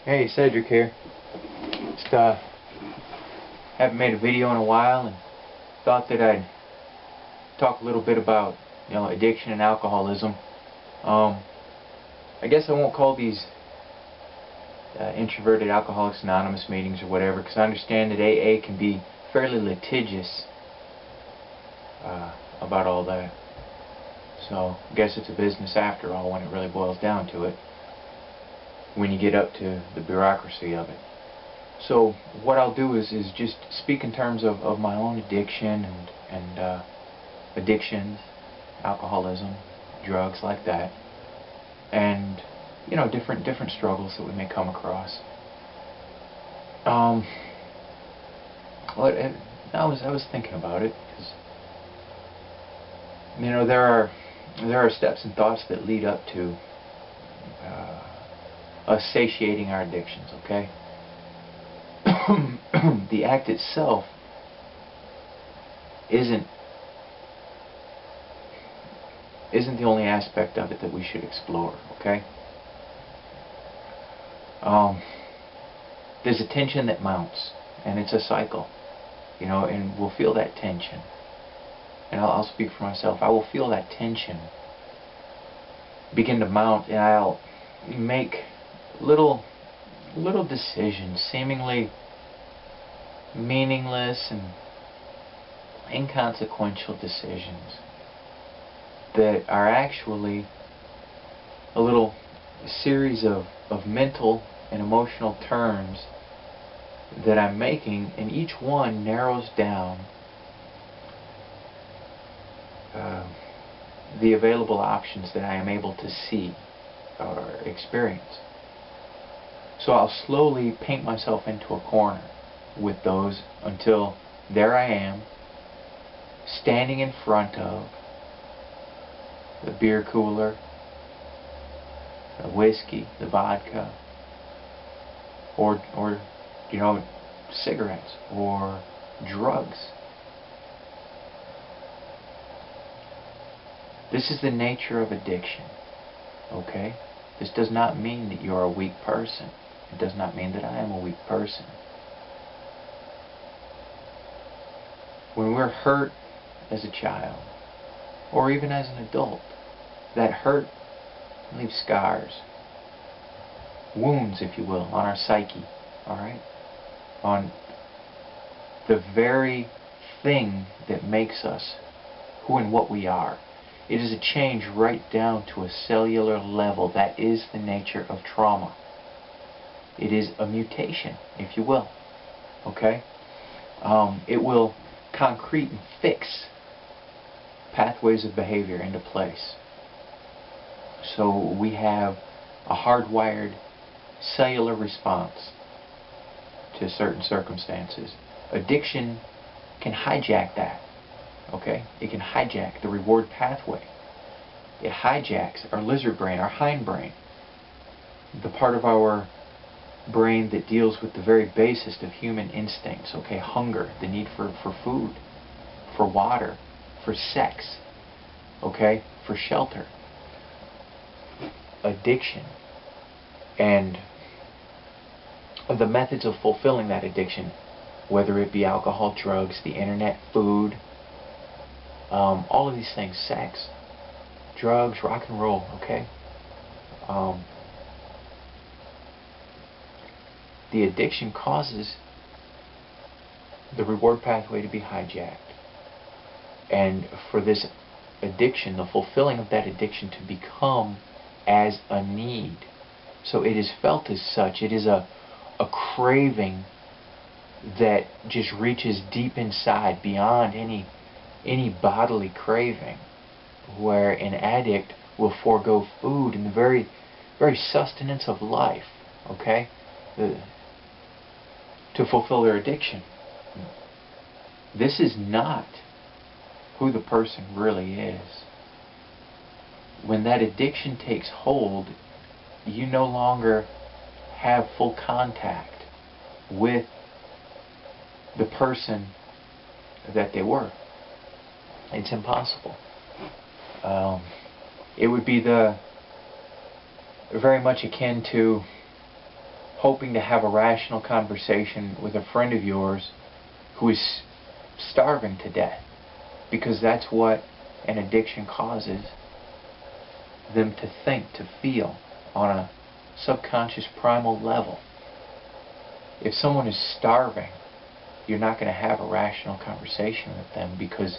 Hey, Cedric here. Just haven't made a video in a while, and thought that I'd talk a little bit about addiction and alcoholism. I guess I won't call these introverted Alcoholics Anonymous meetings or whatever, because I understand that AA can be fairly litigious about all that. So I guess it's a business after all when it really boils down to it, when you get up to the bureaucracy of it. So what I'll do is just speak in terms of my own addiction and addictions, alcoholism, drugs like that, and different struggles that we may come across. I was thinking about it because there are steps and thoughts that lead up to us satiating our addictions. Okay. The act itself isn't the only aspect of it that we should explore. Okay. There's a tension that mounts, and it's a cycle, and we'll feel that tension. And I'll speak for myself. I will feel that tension begin to mount, and I'll make little decisions, seemingly meaningless and inconsequential decisions, that are actually a little series of mental and emotional turns that I'm making, and each one narrows down the available options that I am able to see or experience. So I'll slowly paint myself into a corner with those until there I am, standing in front of the beer cooler, the whiskey, the vodka, or cigarettes or drugs. This is the nature of addiction. Okay? This does not mean that you're a weak person. It does not mean that I am a weak person. When we're hurt as a child, or even as an adult, that hurt leaves scars, wounds, if you will, on our psyche, alright? On the very thing that makes us who and what we are. It is a change right down to a cellular level. That is the nature of trauma. It is a mutation, if you will. Okay? It will concrete and fix pathways of behavior into place. So we have a hardwired cellular response to certain circumstances. Addiction can hijack that. Okay? It can hijack the reward pathway. It hijacks our lizard brain, our hindbrain, the part of our brain that deals with the very basest of human instincts. Okay? Hunger, the need for food, for water, for sex, okay? For shelter. Addiction and the methods of fulfilling that addiction, whether it be alcohol, drugs, the internet, food, all of these things, sex, drugs, rock and roll, okay? The addiction causes the reward pathway to be hijacked. And for this addiction, the fulfilling of that addiction to become as a need. So it is felt as such. It is a craving that just reaches deep inside, beyond any bodily craving, where an addict will forego food and the very sustenance of life, okay, to fulfill their addiction. This is not who the person really is. When that addiction takes hold, you no longer have full contact with the person that they were. It's impossible. It would be very much akin to hoping to have a rational conversation with a friend of yours who is starving to death, because that's what an addiction causes them to think, to feel on a subconscious primal level. If someone is starving, you're not going to have a rational conversation with them because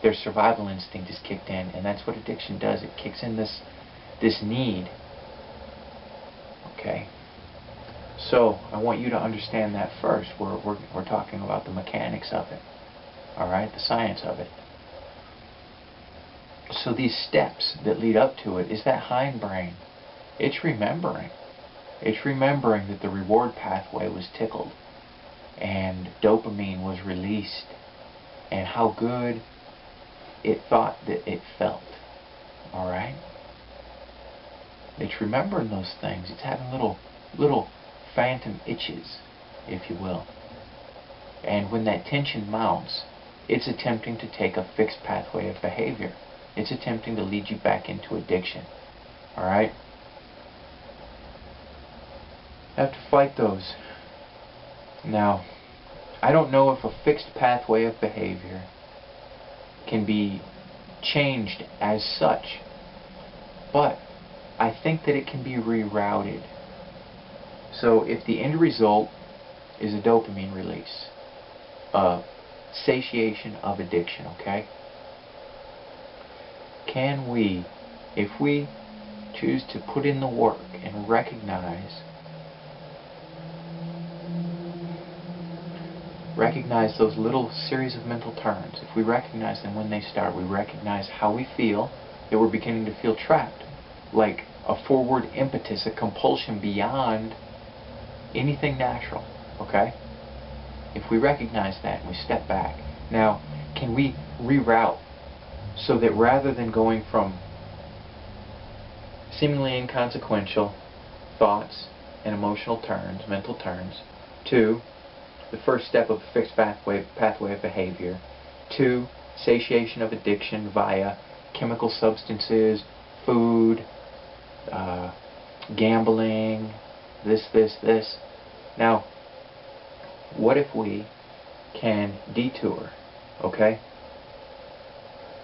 their survival instinct is kicked in, and that's what addiction does. It kicks in this need. Okay? So I want you to understand that first. We're talking about the mechanics of it. Alright? The science of it. So these steps that lead up to it is that hindbrain. It's remembering. It's remembering that the reward pathway was tickled and dopamine was released and how good it thought that it felt. Alright? It's remembering those things. It's having little phantom itches, if you will. And when that tension mounts, it's attempting to take a fixed pathway of behavior. It's attempting to lead you back into addiction. Alright? You have to fight those. Now, I don't know if a fixed pathway of behavior can be changed as such, but I think that it can be rerouted. So if the end result is a dopamine release, satiation of addiction, okay? Can we, if we choose to put in the work and recognize those little series of mental turns, if we recognize them when they start, we recognize how we feel, that we're beginning to feel trapped, like a forward impetus, a compulsion beyond anything natural, okay? If we recognize that and we step back, now, can we reroute so that rather than going from seemingly inconsequential thoughts and emotional turns, mental turns, to the first step of a fixed pathway of behavior, to satiation of addiction via chemical substances, food, gambling, this. Now, what if we can detour, okay?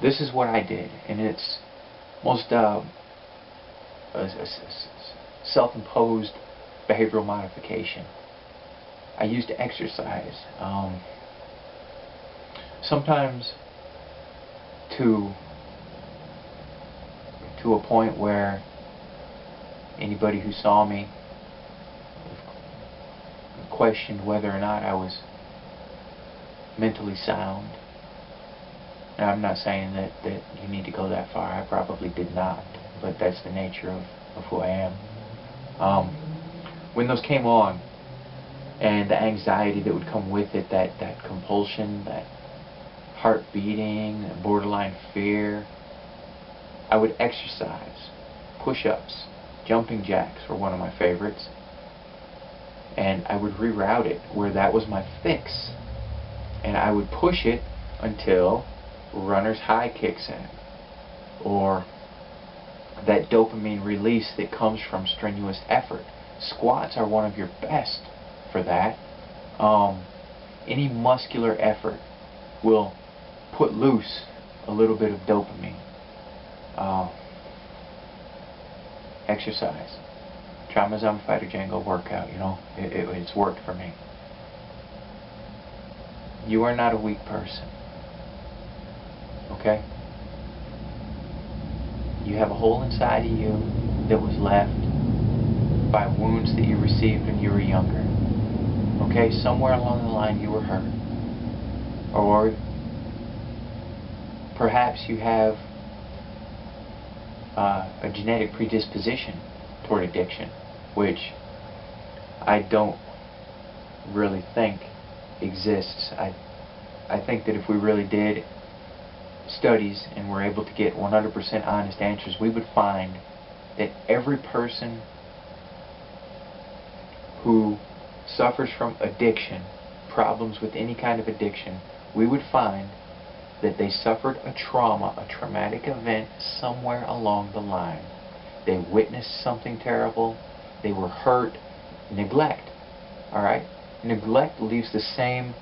This is what I did, and it's most self-imposed behavioral modification. I used exercise. Sometimes to a point where anybody who saw me questioned whether or not I was mentally sound. Now, I'm not saying that you need to go that far. I probably did not, but that's the nature of who I am. When those came on, and the anxiety that would come with it, that compulsion, that heart beating, borderline fear, I would exercise. Push-ups, jumping jacks were one of my favorites. And I would reroute it where that was my fix. And I would push it until runner's high kicks in, or that dopamine release that comes from strenuous effort. Squats are one of your best for that. Any muscular effort will put loose a little bit of dopamine. Exercise. Try my Zombie Fighter Django workout, you know, it's worked for me. You are not a weak person. Okay? You have a hole inside of you that was left by wounds that you received when you were younger. Okay? Somewhere along the line you were hurt. Or perhaps you have a genetic predisposition toward addiction, which I don't really think exists. I think that if we really did studies and were able to get 100% honest answers, we would find that every person who suffers from addiction, problems with any kind of addiction, we would find that they suffered a trauma, a traumatic event somewhere along the line. They witnessed something terrible, they were hurt, neglect. Alright? Neglect leaves the same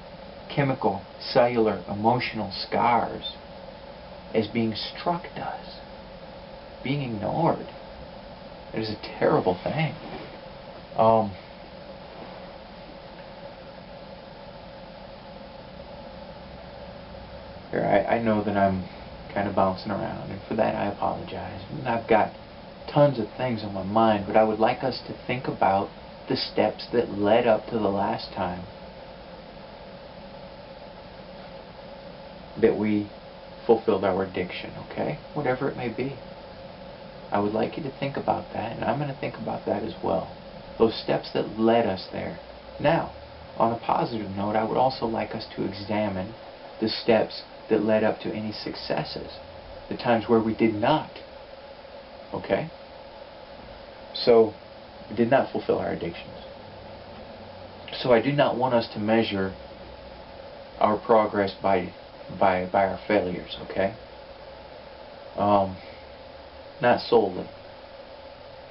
chemical, cellular, emotional scars as being struck does. Being ignored. It is a terrible thing. Here, I know that I'm kind of bouncing around, and for that I apologize. And I've got tons of things on my mind, but I would like us to think about the steps that led up to the last time that we fulfilled our addiction, okay? Whatever it may be. I would like you to think about that, and I'm going to think about that as well. Those steps that led us there. Now, on a positive note, I would also like us to examine the steps that led up to any successes. The times where we did not. Okay? So, we did not fulfill our addictions. So I do not want us to measure our progress by our failures, okay? Not solely.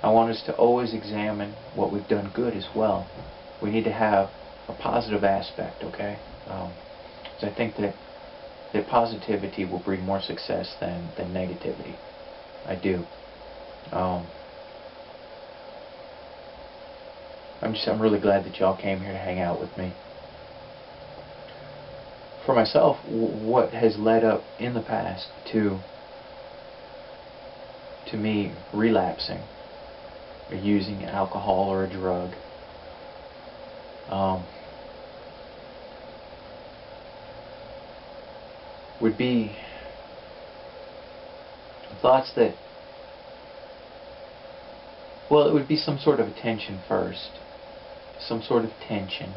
I want us to always examine what we've done good as well. We need to have a positive aspect, okay? Because I think that positivity will breed more success than negativity. I do. I'm really glad that y'all came here to hang out with me. For myself, what has led up in the past to me relapsing or using alcohol or a drug, would be thoughts that, well, it would be some sort of attention first, some sort of tension,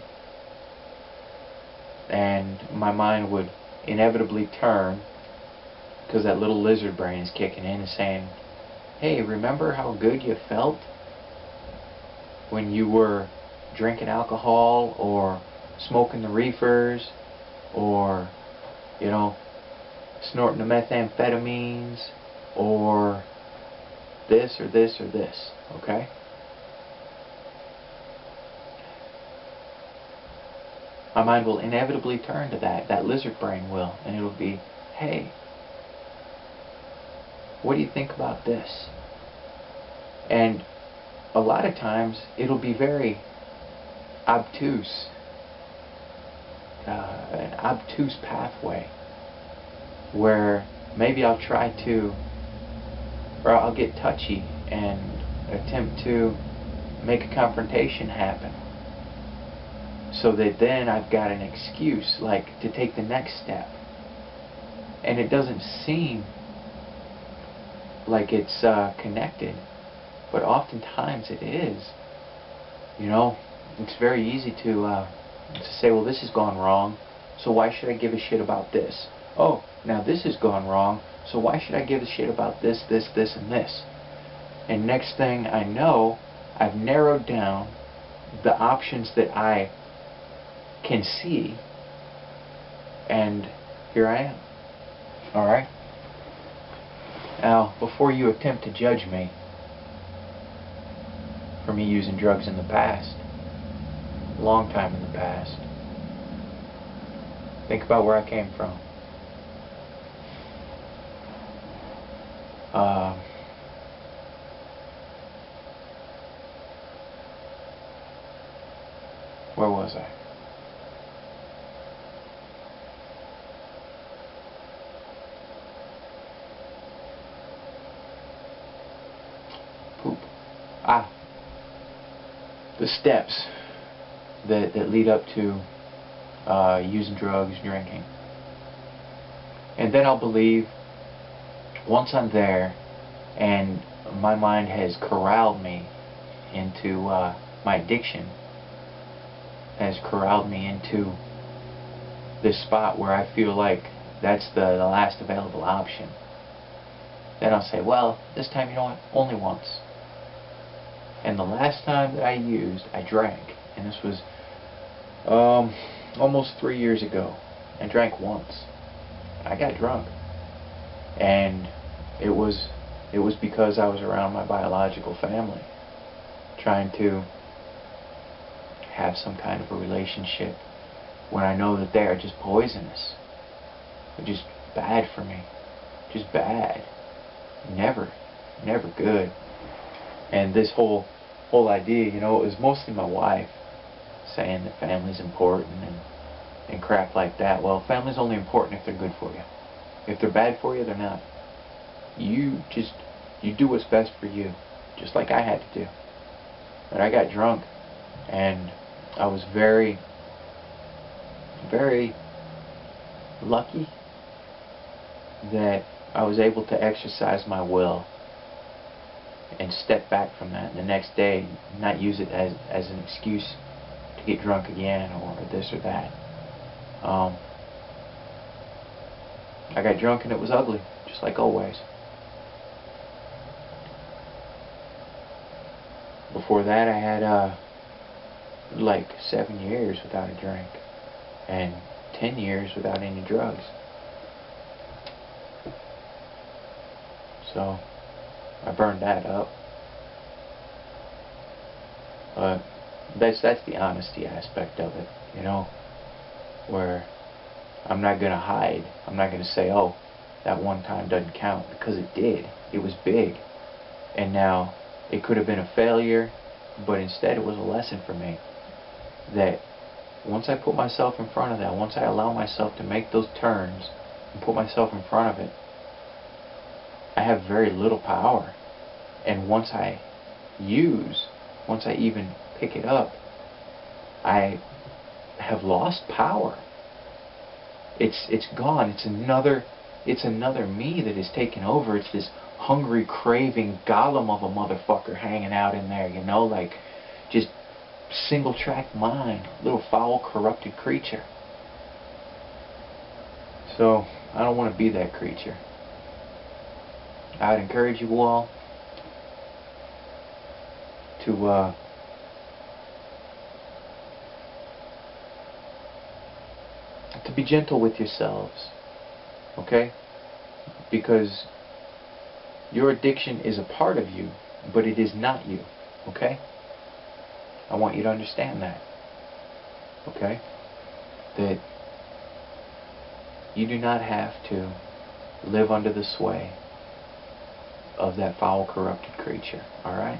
and my mind would inevitably turn, because that little lizard brain is kicking in and saying, hey, remember how good you felt when you were drinking alcohol or smoking the reefers or, you know, snorting the methamphetamines or this or this or this, okay? My mind will inevitably turn to that lizard brain will, and it'll be, hey, what do you think about this? And a lot of times it'll be very obtuse, an obtuse pathway where maybe I'll try to, or I'll get touchy and attempt to make a confrontation happen, so that then I've got an excuse, like, to take the next step. And it doesn't seem like it's connected, but oftentimes it is. You know, it's very easy to say, well, this has gone wrong, so why should I give a shit about this? Oh, now this has gone wrong, so why should I give a shit about this, this, this, and this? And next thing I know, I've narrowed down the options that I can see, and here I am. Alright? Now, before you attempt to judge me for me using drugs in the past, a long time in the past, think about where I came from. Where was I? Poop. The steps that lead up to using drugs, drinking. And then I'll believe, once I'm there and my mind has corralled me into my addiction, has corralled me into this spot where I feel like that's the last available option, then I'll say, well, this time, you know what, only once. And the last time that I used, I drank, and this was almost 3 years ago. I drank once. I got drunk, and it was because I was around my biological family, trying to have some kind of a relationship when I know that they are just poisonous. They're just bad for me. Just bad. Never good. And this whole idea, you know, it was mostly my wife saying that family's important and crap like that. Well, family's only important if they're good for you. If they're bad for you, they're not. You do what's best for you, just like I had to do. But I got drunk, and I was very lucky that I was able to exercise my will and step back from that, and the next day not use it as an excuse to get drunk again or this or that. I got drunk and it was ugly, just like always. Before that, I had like 7 years without a drink and 10 years without any drugs. So I burned that up. But that's the honesty aspect of it, you know, where I'm not going to hide. I'm not going to say, oh, that one time doesn't count, because it did. It was big. And now it could have been a failure, but instead it was a lesson for me. That once I put myself in front of that, once I allow myself to make those turns and put myself in front of it, I have very little power. And once I even pick it up, I have lost power. It's gone. It's another me that is taken over. It's this hungry, craving golem of a motherfucker hanging out in there, you know, like just single track mind, little foul, corrupted creature. So I don't want to be that creature. I'd encourage you all to be gentle with yourselves, okay? Because your addiction is a part of you, but it is not you, okay? I want you to understand that, okay? That you do not have to live under the sway of that foul, corrupted creature, alright?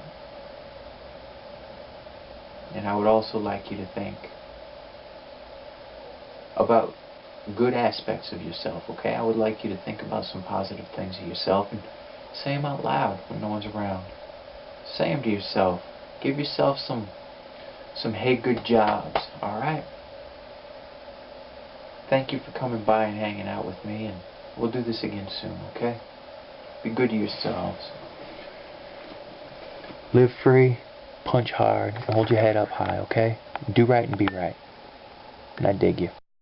And I would also like you to think about good aspects of yourself, okay? I would like you to think about some positive things of yourself and say them out loud when no one's around. Say them to yourself. Give yourself some hey good jobs, alright? Thank you for coming by and hanging out with me, and we'll do this again soon, okay? Be good to yourselves. Live free, punch hard, and hold your head up high, okay? Do right and be right. And I dig you.